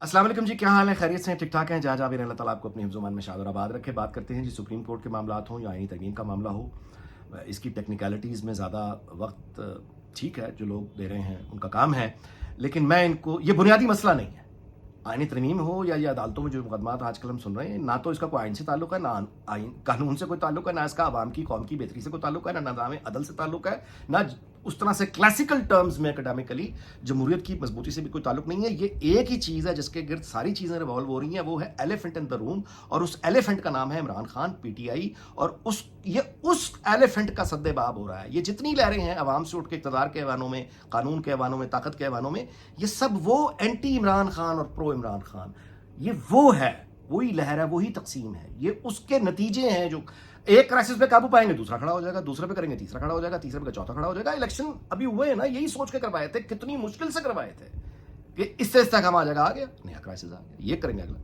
अस्सलाम वालेकुम जी, क्या हाल है? खैरियत से हैं? ठीक ठाक हैं? जहाँ जहाँ भी रहें अल्लाह ताला आपको अपनी हिफ्ज़-ओ-मान में शाद और आबाद रखे। बात करते हैं जी सुप्रीम कोर्ट के मामलात हों या आईनी तरमीम का मामला हो। इसकी टेक्निकलिटीज़ में ज़्यादा वक्त ठीक है, जो लोग दे रहे हैं उनका काम है, लेकिन मैं इनको ये बुनियादी मसला नहीं है। आईनी तरमीम हो या ये अदालतों में जो मुकदमात आजकल हम सुन रहे हैं, ना तो इसका कोई आइन से ताल्लुक है, ना आइन कानून से कोई ताल्लुक है, ना इसका आवाम की कौम की बेहतरी से कोई ताल्लुक है, ना निज़ाम अदल से ताल्लुक है, ना उस तरह से क्लासिकल टर्म्स में एकेडमिकली जमहूरियत की मजबूती से भी कोई ताल्लुक नहीं है। ये एक ही चीज़ है जिसके गिर्द सारी चीज़ें रिवॉल्व हो रही हैं, वो है एलिफेंट इन द रूम, और उस एलिफेंट का नाम है इमरान खान, पीटीआई। और उस एलिफेंट का सद्देबाब हो रहा है। ये जितनी लहरें हैं अवाम से उठ के इक़्तिदार के ऐवानों में, कानून के ऐवानों में, ताकत के ऐवानों में, ये सब वो एंटी इमरान खान और प्रो इमरान खान, ये वो है, वही लहर है, वही तकसीम है। ये उसके नतीजे हैं जो एक क्राइसिस पे काबू पाएंगे दूसरा खड़ा हो जाएगा, दूसरे पे करेंगे तीसरा खड़ा हो जाएगा, तीसरे पे चौथा खड़ा हो जाएगा। इलेक्शन अभी हुए हैं ना, यही सोच के करवाए थे, कितनी मुश्किल से करवाए थे कि इससे इस्तेहकाम आ जाएगा, आ गया नया क्राइसिस आ गया, ये करेंगे अगला।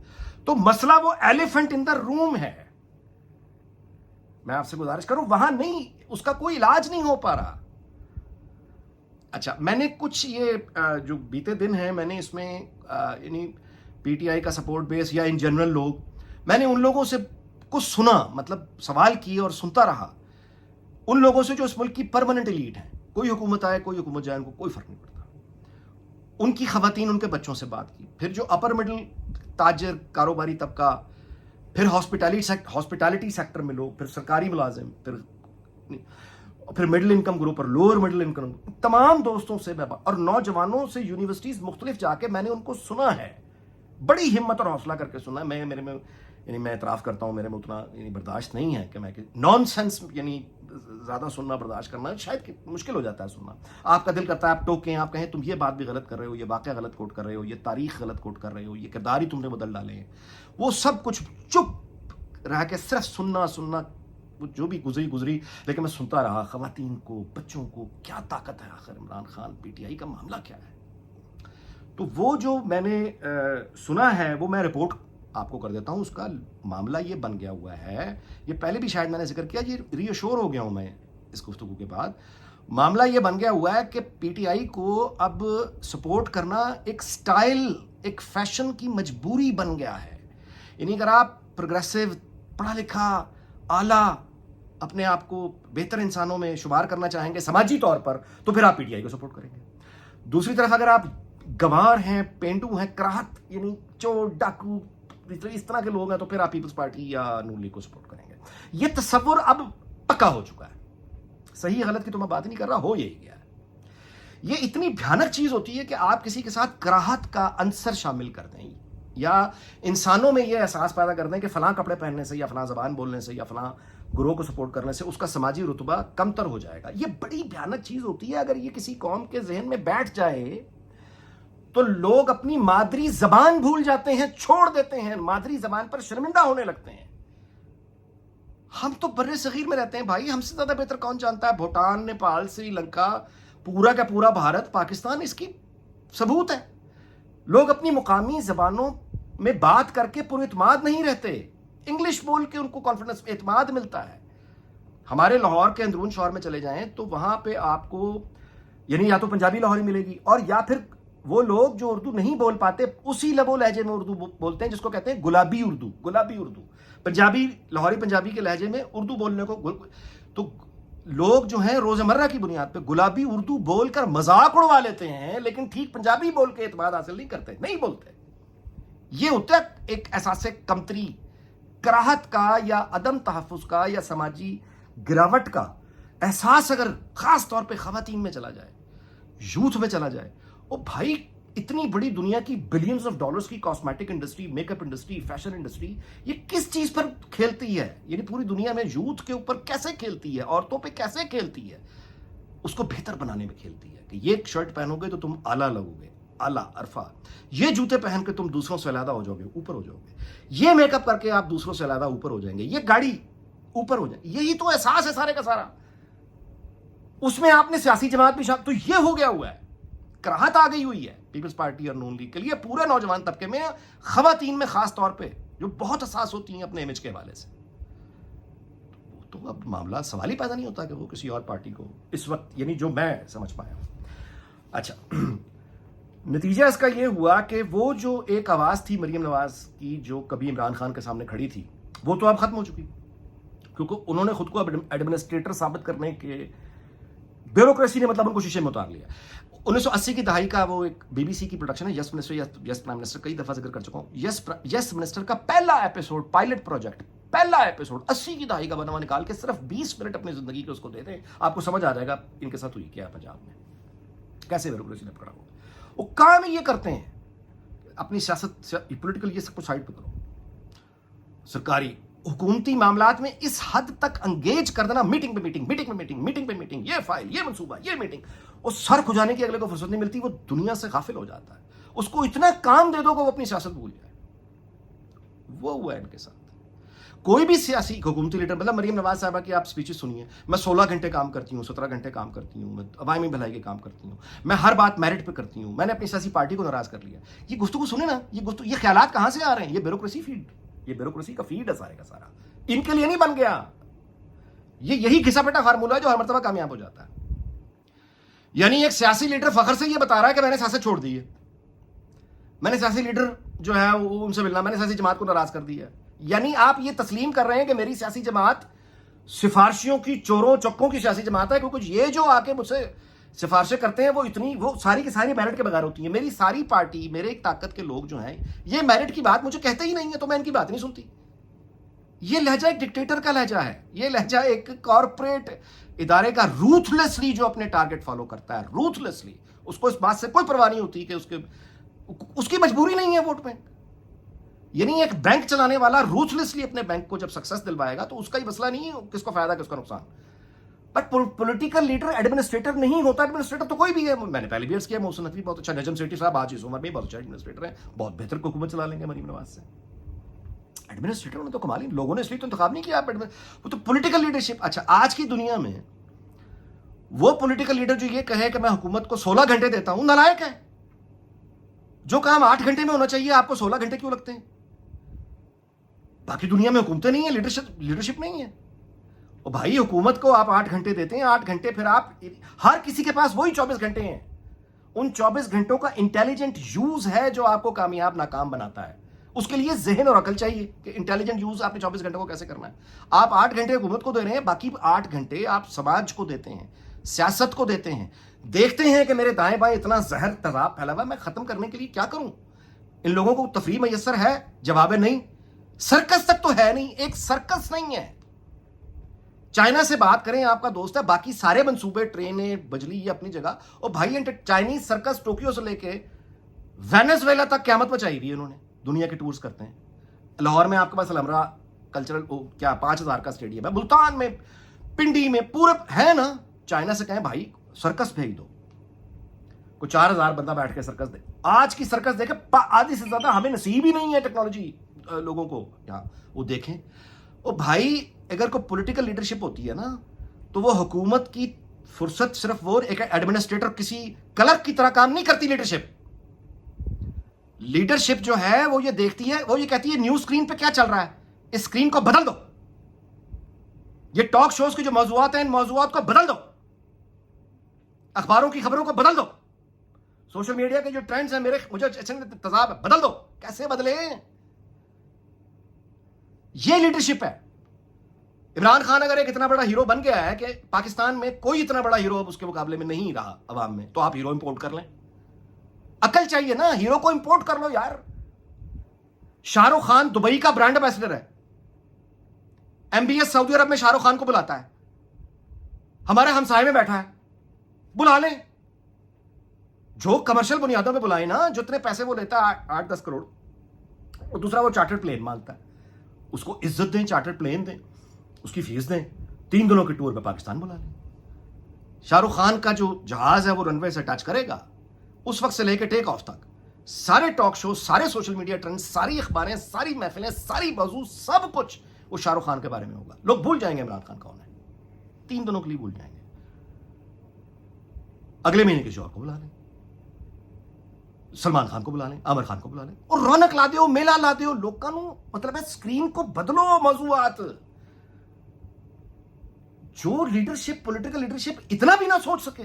तो मसला वो एलिफेंट इन द रूम है। मैं आपसे गुजारिश करूं, वहां नहीं, उसका कोई इलाज नहीं हो पा रहा। अच्छा, मैंने कुछ ये जो बीते दिन है, मैंने इसमें यानी पीटीआई का सपोर्ट बेस या इन जनरल लोग, मैंने उन लोगों से कुछ सुना, मतलब सवाल किए और सुनता रहा उन लोगों से जो इस मुल्क की परमानेंट एलीट है। कोई हुकूमत आए, कोई हुकूमत जाए, उनको कोई फर्क नहीं पड़ता। उनकी खवातीन, उनके बच्चों से बात की, फिर जो अपर मिडिल ताजर कारोबारी तबका, फिर हॉस्पिटैलिटी सेक्टर में लोग, फिर सरकारी मुलाजिम, फिर मिडिल इनकम ग्रुप और लोअर मिडिल इनकम, तमाम दोस्तों से मैं और नौजवानों से यूनिवर्सिटीज मुख्तलिफ जाके मैंने उनको सुना है, बड़ी हिम्मत और हौसला करके सुना है। मेरे में यानी मैं एतराफ़ करता हूँ, मेरे में उतना यानी बर्दाश्त नहीं है कि मैं नॉनसेंस यानी ज़्यादा सुनना बर्दाश्त करना शायद मुश्किल हो जाता है सुनना। आपका दिल करता है आप टोकें, आप कहें तुम ये बात भी गलत कर रहे हो, ये वाक़या गलत कोट कर रहे हो, ये तारीख गलत कोट कर रहे हो, ये किरदार ही तुमने बदल डाले हैं। वो सब कुछ चुप रह के सिर्फ सुनना जो भी गुजरी, लेकिन मैं सुनता रहा। ख़वातीन को, बच्चों को, क्या ताकत है आखिर इमरान खान, पीटीआई का मामला क्या है। तो वो जो मैंने सुना है वो मैं रिपोर्ट आपको कर देता हूं। उसका मामला ये बन गया हुआ है, ये पहले भी शायद मैंने जिक्र किया, ये रीअश्योर हो गया हूं मैं इस गुफ्तगू के बाद। मामला ये बन गया हुआ है कि पीटीआई को अब सपोर्ट करना एक स्टाइल, एक फैशन की मजबूरी बन गया है। यानी अगर आप प्रोग्रेसिव, पढ़ा लिखा, आला, अपने आप को बेहतर इंसानों में शुमार करना चाहेंगे समाजी तौर पर, तो फिर आप पीटीआई को सपोर्ट करेंगे। दूसरी तरफ अगर आप गंवार हैं, पेंडू हैं, कराहत यानी चोर, डाकू, इस तरह के लोग हैं, तो फिर आप पीपल्स पार्टी या नून लीग को सपोर्ट करेंगे। ये तस्वुर अब पक्का हो चुका है। सही गलत की तो मैं बात नहीं कर रहा, हो यही गया है। ये इतनी भयानक चीज होती है कि आप किसी के साथ कराहत का अंसर शामिल कर दें, या इंसानों में ये एहसास पैदा कर दें कि फलां कपड़े पहनने से या फलां जबान बोलने से या फलां गुरोह को सपोर्ट करने से उसका समाजी रुतबा कमतर हो जाएगा। ये बड़ी भयानक चीज होती है। अगर ये किसी कौम के जहन में बैठ जाए तो लोग अपनी मादरी जबान भूल जाते हैं, छोड़ देते हैं, मादरी जबान पर शर्मिंदा होने लगते हैं। हम तो बर्रे सगीर में रहते हैं भाई, हमसे ज्यादा बेहतर कौन जानता है? भूटान, नेपाल, श्रीलंका, पूरा का पूरा भारत, पाकिस्तान इसकी सबूत है। लोग अपनी मुकामी जबानों में बात करके पुरइत्माद नहीं रहते, इंग्लिश बोल के उनको कॉन्फिडेंस, एतमाद मिलता है। हमारे लाहौर के अंदरून शहर में चले जाएं तो वहां पे आपको यानी या तो पंजाबी लाहौरी मिलेगी, और या फिर वो लोग जो उर्दू नहीं बोल पाते उसी लबो लहजे में उर्दू बोलते हैं, जिसको कहते हैं गुलाबी उर्दू। गुलाबी उर्दू, पंजाबी लाहौरी पंजाबी के लहजे में उर्दू बोलने को, तो लोग जो हैं रोजमर्रा की बुनियाद पे गुलाबी उर्दू बोलकर मजाक उड़वा लेते हैं, लेकिन ठीक पंजाबी बोल के एतमाद हासिल नहीं करते, नहीं बोलते। ये होता है एक एहसास कमतरी, कराहत का या अदम तहफ़्फ़ुज़ का या समाजी गिरावट का एहसास अगर खास तौर पे खवातीन में चला जाए, यूथ में चला जाए। ओ भाई, इतनी बड़ी दुनिया की बिलियंस ऑफ डॉलर्स की cosmetic industry, makeup industry, fashion industry, ये किस चीज पर खेलती है? यानी पूरी दुनिया में यूथ के ऊपर कैसे खेलती है, औरतों पे कैसे खेलती है? उसको बेहतर बनाने में खेलती है कि ये शर्ट पहनोगे तो तुम आला लगोगे, आला अरफा। ये जूते पहन के तुम दूसरों से अलहदा हो जाओगे, ऊपर हो जाओगे। ये मेकअप करके आप दूसरों से अलहदा ऊपर हो जाएंगे। ये गाड़ी ऊपर हो जाएगी। यही तो एहसास है सारे का सारा। उसमें आपने सियासी जमात भी शामिल, तो ये हो गया हुआ है, कराहत आ गई हुई है पीपल्स पार्टी और नून लीग के लिए, पूरे नौजवान तबके में, खवातीन में खास तौर पे, जो बहुत हसास होती हैं अपने इमेज के हवाले से। तो अब मामला सवाल ही पैदा नहीं होता कि वो किसी और पार्टी को इस वक्त, यानी जो मैं समझ पाया हूं। अच्छा, नतीजा इसका ये हुआ कि वो जो एक आवाज़ थी मरीम नवाज की जो कभी इमरान खान के सामने खड़ी थी, वो तो अब ख़त्म हो चुकी, क्योंकि उन्होंने खुद को अब एडमिनिस्ट्रेटर साबित करने के ब्यूरोक्रेसी ने मतलब उनको शीशे में उतार लिया। 1980 की दहाई का वो एक बीबीसी की प्रोडक्शन है, yes minister yes prime minister, कई दफ़ा जिक्र कर चुका हूँ। यस मिनिस्टर का पहला एपिसोड, पायलट प्रोजेक्ट, पहला एपिसोड 80 की दहाई का बना हुआ निकाल के सिर्फ 20 मिनट अपनी जिंदगी के उसको दे दें, आपको समझ आ जाएगा इनके साथ हुई क्या पंजाब में, कैसे ब्यूरोक्रेसी ने पकड़ा हुआ। वो काम ये करते हैं अपनी सियासत, पोलिटिकल ये सब कुछ साइड पर करो, सरकारी हुकूमती मामलात में इस हद तक अंगेज कर देना, मीटिंग पे मीटिंग, मीटिंग पे मीटिंग, मीटिंग पे मीटिंग, ये फाइल, ये मंसूबा, ये मीटिंग, और सर खुजाने की अगले को फुर्सत नहीं मिलती, वो दुनिया से गाफिल हो जाता है। उसको इतना काम दे दो कि वो अपनी सियासत भूल जाए। वो हुआ इनके साथ। कोई भी सियासी हुकूमती लीडर, मतलब मरीम नवाज साहबा की आप स्पीचेस सुनिए, मैं 16 घंटे काम करती हूँ, 17 घंटे काम करती हूँ, मैं अवामी भलाई के काम करती हूँ, मैं हर बात मेरिट पे करती हूँ, मैंने अपनी सियासी पार्टी को नाराज कर लिया। ये गुफ्तगू सुने ना, ये ख्यालात कहाँ से आ रहे हैं? ये ब्यूरोक्रेसी फीड, ये ब्यूरोक्रेसी का फीड है सारे का सारा, इनके लिए नहीं बन गया। ये यही घिसा पिटा फार्मूला है जो हर मर्तबा कामयाब हो जाता है। यानी एक सियासी लीडर फखर से ये बता रहा है कि मैंने सियासत छोड़ दी है, मैंने सियासी लीडर जो है उनसे मिलना, मैंने सियासी जमात को नाराज कर दिया। यानी आप ये तस्लीम कर रहे हैं कि मेरी सियासी जमात सिफारशियों की, चोरों चक्कों की सियासी जमात है, क्योंकि ये जो आके मुझसे सिफारिशें करते हैं वो सारी की सारी मेरिट के बगैर होती है। मेरी सारी पार्टी, मेरे एक ताकत के लोग जो हैं, ये मेरिट की बात मुझे कहते ही नहीं है, तो मैं इनकी बात नहीं सुनती। ये लहजा एक डिक्टेटर का लहजा है, ये लहजा एक कॉर्पोरेट इदारे का रूथलेसली जो अपने टारगेट फॉलो करता है, रूथलेसली, उसको इस बात से कोई परवाह नहीं होती कि उसकी मजबूरी नहीं है वोट बैंक। यानी एक बैंक चलाने वाला रूथलेसली अपने बैंक को जब सक्सेस दिलवाएगा तो उसका ही मसला नहीं है किसको फायदा किसका नुकसान। बट पॉलिटिकल लीडर एडमिनिस्ट्रेटर नहीं होता। एडमिनिस्ट्रेटर तो कोई भी है, मैंने पहले भी अर्ज किया, मोहसिन नकवी बहुत अच्छा, नजम सेठी साहब आज इस उम्र में बहुत अच्छा एडमिनिस्ट्रेटर है, बहुत बेहतर हुकूमत चला लेंगे मरीम नवाज से। एडमिनिस्ट्रेटर ने तो कमाल ही, लोगों ने इसलिए तो इंतखाब नहीं किया, वो तो पॉलिटिकल लीडरशिप। अच्छा, आज की दुनिया में वो पॉलिटिकल लीडर जो ये कहे कि मैं हुकूमत को 16 घंटे देता हूं, नालायक है। जो काम 8 घंटे में होना चाहिए आपको 16 घंटे क्यों लगते हैं? बाकी दुनिया में हुकूमतें नहीं है, लीडरशिप नहीं है। और भाई हुकूमत को आप 8 घंटे देते हैं, 8 घंटे फिर आप, हर किसी के पास वही 24 घंटे हैं। उन 24 घंटों का इंटेलिजेंट यूज है जो आपको कामयाब नाकाम बनाता है। उसके लिए जहन और अकल चाहिए कि इंटेलिजेंट यूज आपने 24 घंटों को कैसे करना है। आप 8 घंटे हुकूमत को दे रहे हैं, बाकी 8 घंटे आप समाज को देते हैं, सियासत को देते हैं। देखते हैं कि मेरे दाएं बाएं इतना जहर तजाब फैला हुआ, मैं खत्म करने के लिए क्या करूं? इन लोगों को तफरीह मैसर है? जवाब है नहीं। सर्कस तक तो है नहीं, एक सर्कस नहीं है। चाइना से बात करें, आपका दोस्त है, बाकी सारे मंसूबे, ट्रेनें, बिजली, ये अपनी जगह। और भाई चाइनीज सर्कस टोक्यो से लेके वेनेजुएला तक क्यामत मचाई हुई है इन्होंने, दुनिया के टूर्स करते हैं। लाहौर में आपके पास अलमरा कल्चरल 5000 का स्टेडियम है, मुल्तान में, पिंडी में, पूरे है ना। चाइना से कहें भाई सर्कस भेज दो, कोई 4000 बंदा बैठ के सर्कस दे। आज की सर्कस देखे आधी से ज्यादा हमें नसीब ही नहीं है टेक्नोलॉजी लोगों को यहाँ वो देखें। और भाई अगर कोई पॉलिटिकल लीडरशिप होती है ना, तो वो हुकूमत की फुर्सत सिर्फ वो एक एडमिनिस्ट्रेटर, किसी क्लर्क की तरह काम नहीं करती। लीडरशिप जो है वो ये देखती है, वो ये कहती है न्यूज स्क्रीन पे क्या चल रहा है, इस स्क्रीन को बदल दो। ये टॉक शोज के जो मौजूआत हैं, इन मौजूआत को बदल दो, अखबारों की खबरों को बदल दो, सोशल मीडिया के जो ट्रेंड्स हैं, मुझे तजाब है, बदल दो। कैसे बदले? ये लीडरशिप है। इमरान खान अगर एक इतना बड़ा हीरो बन गया है कि पाकिस्तान में कोई इतना बड़ा हीरो अब उसके मुकाबले में नहीं रहा अवाम में, तो आप हीरो इंपोर्ट कर लें। अकल चाहिए ना, हीरो को इंपोर्ट कर लो यार। शाहरुख खान दुबई का ब्रांड एम्बेसडर है, एमबीएस सऊदी अरब में शाहरुख खान को बुलाता है, हमारे हमसाये में बैठा है, बुला लें। जो कमर्शियल बुनियादों पे बुलाए ना, जितने पैसे वो लेता है 8-10 करोड़, और दूसरा वो चार्टर्ड प्लेन मांगता है, उसको इज्जत दें, चार्टर्ड प्लेन दें, उसकी फीस दें, 3 दिनों के टूर पे पाकिस्तान बुला लें। शाहरुख खान का जो जहाज है वो रनवे से टच करेगा, उस वक्त से लेकर टेक ऑफ तक सारे टॉक शो, सारे सोशल मीडिया ट्रेंड्स, सारी अखबारें, सारी महफिलें, सारी मौजू, सब कुछ वो शाहरुख खान के बारे में होगा। लोग भूल जाएंगे इमरान खान कौन है, 3 दिनों के लिए भूल जाएंगे। अगले महीने किसी और को बुला लें, सलमान खान को बुला लें, आमिर खान को बुला लें, और रौनक ला दो, मेला ला दो। लोगों मतलब है स्क्रीन को बदलो मौजूआत। जो लीडरशिप, पॉलिटिकल लीडरशिप इतना भी ना सोच सके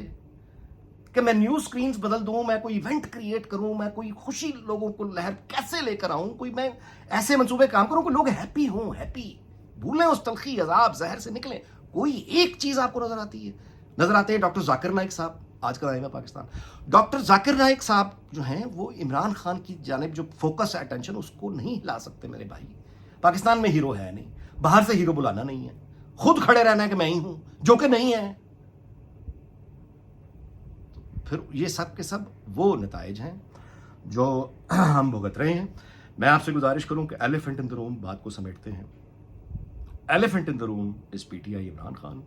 کہ میں نیوز سکرینز بدل دوں, میں کوئی ایونٹ کریٹ کروں, میں کوئی خوشی لوگوں کو لہر کیسے لے کر آؤں, کوئی میں ایسے منصوبے کام کروں کہ لوگ ہیپی ہوں, ہیپی بھولیں اس تلخی عذاب زہر سے نکلیں. کوئی ایک چیز آپ کو نظر آتی ہے؟ نظر آتے ہیں ڈاکٹر ذاکر نائک صاحب, آج کل آئے ہوئے پاکستان. ڈاکٹر ذاکر نائک صاحب جو ہیں وہ عمران خان کی جانب جو فوکس ہے اٹینشن, اس کو نہیں ہلا سکتے میرے بھائی. پاکستان میں ہیرو ہے نہیں, باہر سے ہیرو بلانا نہیں ہے, خود کھڑے رہنا ہے کہ میں ہی ہوں, جو کہ نہیں ہے. پھر یہ سب کے سب وہ نتائج ہیں جو ہم بھگت رہے ہیں. میں آپ سے گزارش کروں کہ ایلیفنٹ ان دا روم بات کو سمیٹتے ہیں. Elephant in the room is P T I Imran Khan,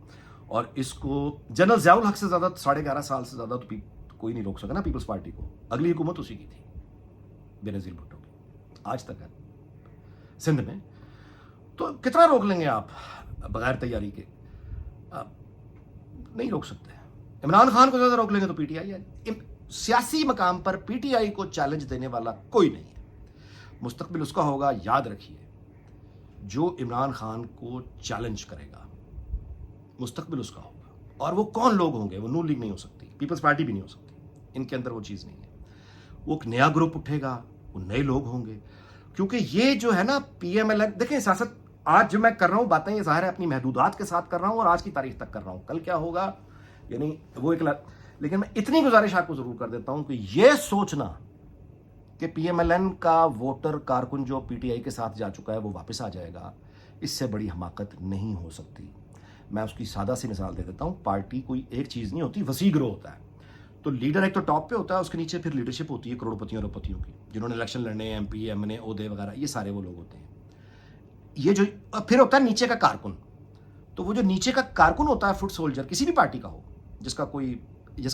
اور اس کو جنرل ضیاء الحق سے زیادہ 11.5 سال سے زیادہ تو کوئی نہیں روک سکا نا پیپلز پارٹی کو. اگلی حکومت اسی کی تھی, بے نظیر بھٹو کی, آج تک ہے سندھ میں. تو کتنا روک لیں گے آپ بغیر تیاری کے؟ آپ نہیں روک سکتے. عمران خان کو زیادہ روک لیں گے تو پی ٹی آئی ہے. سیاسی مقام پر پی ٹی آئی کو چیلنج دینے والا کوئی نہیں ہے. مستقبل اس کا ہوگا, یاد رکھیے, جو عمران خان کو چیلنج کرے گا مستقبل اس کا ہوگا. اور وہ کون لوگ ہوں گے؟ وہ نون لیگ نہیں ہو سکتی, پیپلز پارٹی بھی نہیں ہو سکتی, ان کے اندر وہ چیز نہیں ہے. وہ ایک نیا گروپ اٹھے گا, وہ نئے لوگ ہوں گے. کیونکہ یہ جو ہے نا پی ایم ایل این, دیکھیں سیاست آج جو میں کر رہا ہوں باتیں, یہ ظاہر ہے اپنی محدودات کے ساتھ کر رہا ہوں اور آج کی تاریخ تک کر رہا ہوں. کل کیا ہوگا یعنی وہ ایک لیکن میں اتنی گزارش آپ کو ضرور کر دیتا ہوں کہ یہ سوچنا کہ پی ایم ایل این کا ووٹر کارکن جو پی ٹی آئی کے ساتھ جا چکا ہے وہ واپس آ جائے گا, اس سے بڑی حماقت نہیں ہو سکتی. میں اس کی سادہ سی مثال دے دیتا ہوں. پارٹی کوئی ایک چیز نہیں ہوتی, وسیع گروہ ہوتا ہے. تو لیڈر ایک تو ٹاپ پہ ہوتا ہے, اس کے نیچے پھر لیڈرشپ ہوتی ہے کروڑ پتیوں روپتیوں کی, جنہوں نے الیکشن لڑنے, ایم پی ایم این اے عہدے وغیرہ, یہ سارے وہ لوگ ہوتے ہیں. یہ جو پھر ہوتا ہے نیچے کا کارکن. تو وہ جو نیچے کا کارکن ہوتا ہے, فٹ سولجر کسی بھی پارٹی کا ہو, جس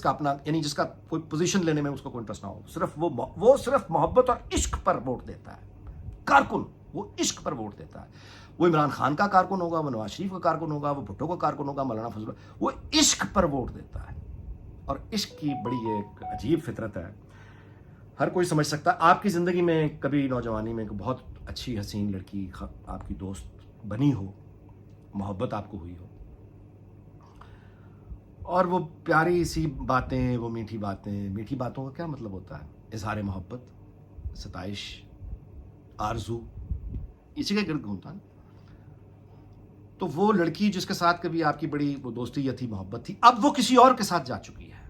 کا اپنا یعنی جس کا کوئی پوزیشن لینے میں اس کو کوئی انٹرسٹ نہ ہو, صرف وہ صرف محبت اور عشق پر ووٹ دیتا ہے. کارکن وہ عشق پر ووٹ دیتا ہے. وہ عمران خان کا کارکن ہوگا, وہ نواز شریف کا کارکن ہوگا, وہ بھٹو کا کارکن ہوگا, مولانا فضل, وہ عشق پر ووٹ دیتا ہے. اور عشق کی بڑی ایک عجیب فطرت ہے, ہر کوئی سمجھ سکتا ہے. آپ کی زندگی میں کبھی نوجوانی میں بہت اچھی حسین لڑکی آپ کی دوست بنی ہو, محبت آپ کو ہوئی ہو, اور وہ پیاری سی باتیں, وہ میٹھی باتیں, میٹھی باتوں کا کیا مطلب ہوتا ہے؟ اظہار محبت, ستائش, آرزو, اسی کے گرد گھومتا ہے. تو وہ لڑکی جس کے ساتھ کبھی آپ کی بڑی وہ دوستی یا تھی, محبت تھی, اب وہ کسی اور کے ساتھ جا چکی ہے,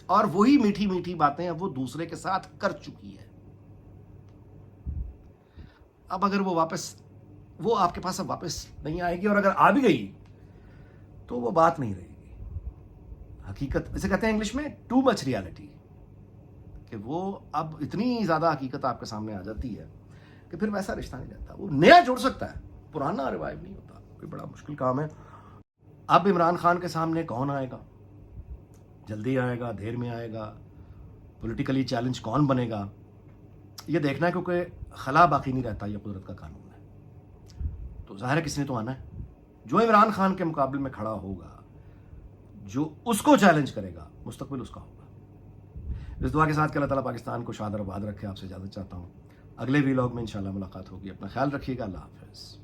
اور وہی میٹھی میٹھی باتیں اب وہ دوسرے کے ساتھ کر چکی ہے. اب اگر وہ آپ کے پاس اب واپس نہیں آئے گی, اور اگر آ بھی گئی تو وہ بات نہیں رہے گی. حقیقت اسے کہتے ہیں انگلش میں ٹو مچ ریالٹی, کہ وہ اب اتنی زیادہ حقیقت آپ کے سامنے آ جاتی ہے کہ پھر ویسا رشتہ نہیں رہتا. وہ نیا جوڑ سکتا ہے, پرانا ریوائیو نہیں ہوتا. کوئی بڑا مشکل کام ہے. اب عمران خان کے سامنے کون آئے گا؟ جلدی آئے گا, دیر میں آئے گا, پولیٹیکلی چیلنج کون بنے گا, یہ دیکھنا ہے, کیونکہ خلا باقی نہیں رہتا, یہ قدرت کا قانون ہے. تو ظاہر ہے کس نے تو آنا ہے. جو عمران خان کے مقابل میں کھڑا ہوگا, جو اس کو چیلنج کرے گا, مستقبل اس کا ہوگا. اس دعا کے ساتھ کہ اللہ تعالیٰ پاکستان کو شاد اور آباد رکھے, آپ سے اجازت چاہتا ہوں. اگلے ویلاگ میں انشاءاللہ ملاقات ہوگی. اپنا خیال رکھیے گا. اللہ حافظ.